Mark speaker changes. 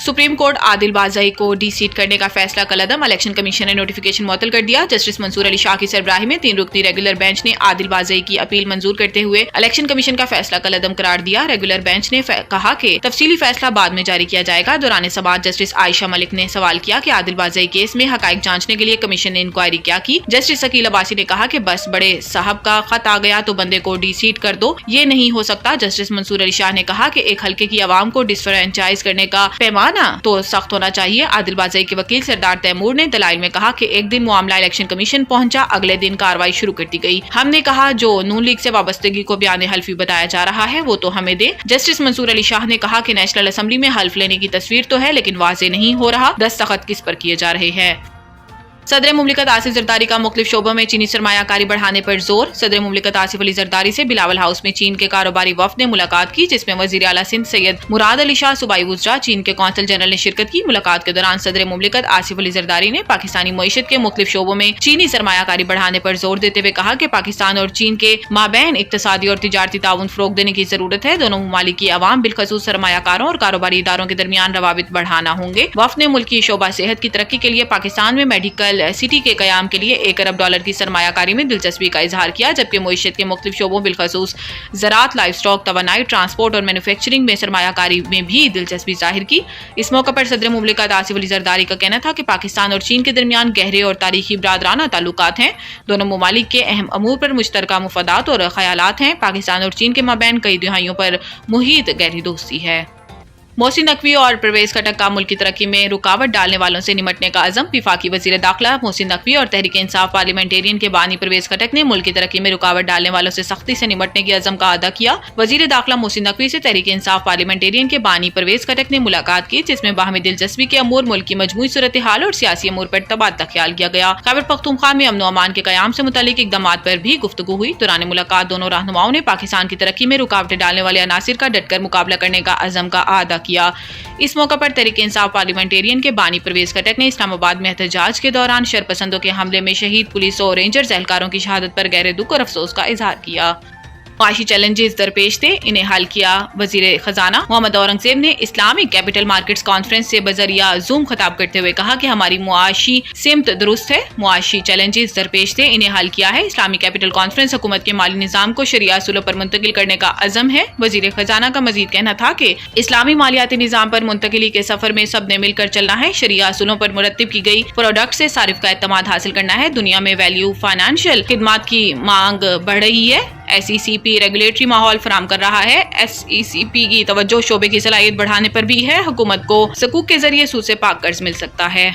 Speaker 1: Supreme court Adil बाज़ई को D seat करने का फैसला कलअदम, इलेक्शन कमीशन ने नोटिफिकेशन मुअत्तल कर दिया। जस्टिस मंसूर अली शाह की सरबराही में 3 रुकनी रेगुलर बेंच ने आदिल बाज़ई की अपील मंजूर करते हुए इलेक्शन कमीशन का फैसला कलअदम करार दिया। रेगुलर बेंच ने कहा कि तफसीली फैसला बाद में जारी किया जाएगा। दौरान समाअत जस्टिस आयशा मलिक ने सवाल किया कि आदिल बाज़ई केस में हकाइक जांचने के लिए कमीशन ने इंक्वायरी क्या की। जस्टिस अकील अब्बासी ने कहा कि बस बड़े साहब का खत आ गया तो बंदे को डी सीट कर दो, ये नहीं हो सकता। जस्टिस मंसूर अली शाह ने कहा कि एक हल्के की आवाम को डिसफ्रेंचाइज करने का पैमाना तो सख्त होना चाहिए। आदिल बाज़ई के वकील सरदार तैमूर ने दलाइल में कहा कि एक दिन मामला इलेक्शन कमीशन पहुंचा, अगले दिन कार्रवाई शुरू कर दी गई। हमने कहा जो नून लीग से वाबस्तगी को बयान हल्फी बताया जा रहा है वो तो हमें दे। जस्टिस मंसूर अली शाह ने कहा कि नेशनल असेंबली में हल्फ लेने की तस्वीर तो है लेकिन वाज़ेह नहीं हो रहा दस्तखत किस पर किए जा रहे हैं। सदर मुमलिकत आसिफ जरदारी का मुख्तलिफ शोबों में चीनी सरमायाकारी बढ़ाने पर जोर। सदर मुमलिकत आसिफ अली जरदारी से बिलावल हाउस में चीन के कारोबारी वफ्द ने मुलाकात की, जिसमें वजीर आला सिंध सैयद मुराद अली शाह सूबाई वुज़रा, चीन के कौंसल जनरल ने शिरकत की। मुलाकात के दौरान सदर मुमलिकत आसिफ अली जरदारी ने पाकिस्तानी मईशत के मुख्तलिफ शोबों में चीनी सरमायाकारी बढ़ाने पर जोर देते हुए कहा कि पाकिस्तान और चीन के माबैन इक्तसादी और तिजारती ताउन फरोग देने की जरूरत है। दोनों ममालिक की आवाम बिलखसूस सरमायाकारों और कारोबारी इदारों के दरमियान रवाबित बढ़ाना होंगे। वफ्द ने मुल्क की शोबा सेहत की तरक्की के लिए पाकिस्तान में मेडिकल सिटी के कयाम के लिए $1 अरब की सरमायाकारी में दिलचस्पी का इजहार किया, जबकि मईशत के मुख्तलिफ शोबों बिलखसूस ज़राअत, लाइफ स्टॉक, तवानाई, ट्रांसपोर्ट और मैन्युफैक्चरिंग में सरमायाकारी में भी दिलचस्पी जाहिर की। इस मौके पर सदर मुमलिकत आसिफ अली जरदारी का कहना था कि पाकिस्तान और चीन के दरमियान गहरे और तारीखी बरादराना ताल्लुकात हैं। दोनों ममालिक के अहम अमूर पर मुश्तरका मुफादात और ख्यालात हैं। पाकिस्तान और चीन के माबैन कई दिहाइयों पर मुहीत गहरी दोस्ती है। मोहसिन नकवी और परवेज खटक का मुल्क की तरक्की में रुकावट डालने वालों से निमटने का अज़म। विफाकी वज़ीर दाखिला मोहसिन नकवी और तहरीक इंसाफ पार्लियामेंटेरियन के बानी परवेज खटक ने मुल्क की तरक्की में रुकावट डालने वालों से सख्ती से निमटने की अज़म का अदा किया। वज़ीर दाखिला मोहसिन नकवी से तहरीक इंसाफ पार्लियामेंटेरियन के बानी परवेज खटक ने मुलाकात की, जिसमें बाहमी दिलचस्पी के अमूर, मुल्क की मजमूई सूरत हाल और सियासी अमूर पर तबादला ख्याल किया गया। खैबर पख्तूनख्वा में अमन अमान के क़याम से मुतालिक इक़दामात पर भी गुफ्तगू हुई। दौरान मुलाकात दोनों रहनुमाओं ने पाकिस्तान की तरक्की में रुकावटें डालने वाले अनासिर का डटकर मुकाबला करने का अज़म का अदा किया। इस मौके पर तहरीक इंसाफ पार्लियामेंटेरियन के बानी परवेज खटक ने इस्लामाबाद में एहतजाज के दौरान शरपसंदों के हमले में शहीद पुलिस और रेंजर्स एहलकारों की शहादत पर गहरे दुख और अफसोस का इजहार किया। मुआशी चैलेंजेस दरपेश थे, इन्हें हल किया। वजीर खजाना मोहम्मद औरंगजेब ने इस्लामिक कैपिटल मार्केट्स कॉन्फ्रेंस से बजरिया जूम खिताब करते हुए कहा कि हमारी मुआशी सिमत दुरुस्त है। मुआशी चैलेंजेस दरपेश थे, इन्हें हल किया है। इस्लामिक कैपिटल कॉन्फ्रेंस हुकूमत के माली निज़ाम को शरिया असूलों पर मुंतकिल करने का अज़म है। वजीर खजाना का मजीद कहना था कि इस्लामी मालियाती निज़ाम पर मुंतकिली के सफर में सब ने मिलकर चलना है। शरिया असूलों पर मुरत्तिब की गई प्रोडक्ट से सारिफ का एतमाद हासिल करना है। दुनिया में वैल्यू फाइनेंशियल खिदमात की मांग बढ़ रही है। SECP रेगुलेटरी माहौल फराम कर रहा है। SECP की तवज्जो शोबे की सलाहियत बढ़ाने पर भी है। हुकूमत को सकूक के जरिए सूद से पाक कर्ज मिल सकता है।